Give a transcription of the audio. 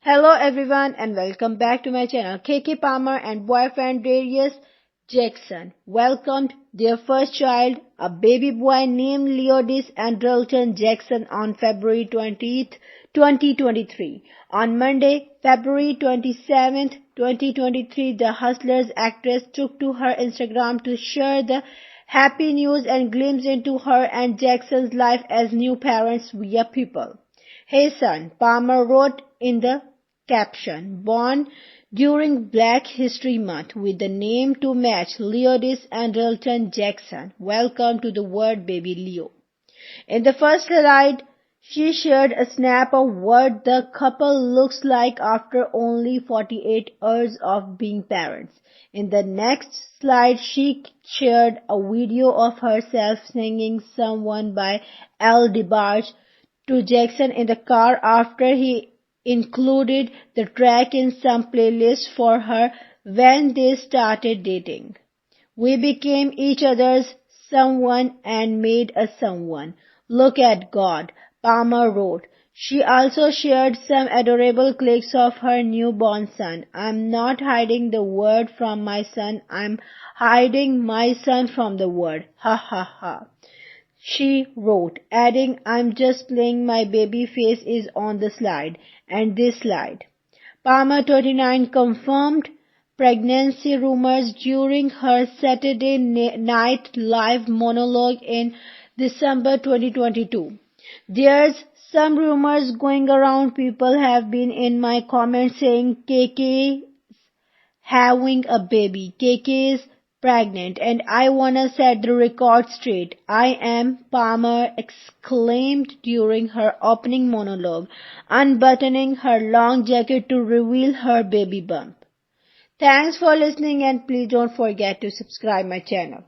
Hello everyone and welcome back to my channel. Keke Palmer and boyfriend Darius Jackson welcomed their first child, a baby boy named Leodis Andrelton Jackson on February 20th, 2023. On Monday, February 27th, 2023, the Hustlers actress took to her Instagram to share the happy news and glimpse into her and Jackson's life as new parents via People. Hey son, Palmer wrote in the caption, born during Black History Month with the name to match Leodis Andrelton Jackson. Welcome to the world, baby Leo. In the first slide, she shared a snap of what the couple looks like after only 48 hours of being parents. In the next slide, she shared a video of herself singing Someone by L. DeBarge to Jackson in the car after he included the track in some playlist for her when they started dating. We became each other's someone and made us someone. Look at God, Palmer wrote. She also shared some adorable clips of her newborn son. I'm not hiding the word from my son. I'm hiding my son from the word. Ha ha ha. She wrote, adding, I'm just playing my baby face is on the slide and this slide. Palmer 39 confirmed pregnancy rumors during her Saturday night live monologue in December 2022. There's some rumors going around. People have been in my comments saying Keke having a baby. Keke is pregnant and I wanna set the record straight. I am, Palmer exclaimed during her opening monologue, unbuttoning her long jacket to reveal her baby bump. Thanks for listening and please don't forget to subscribe my channel.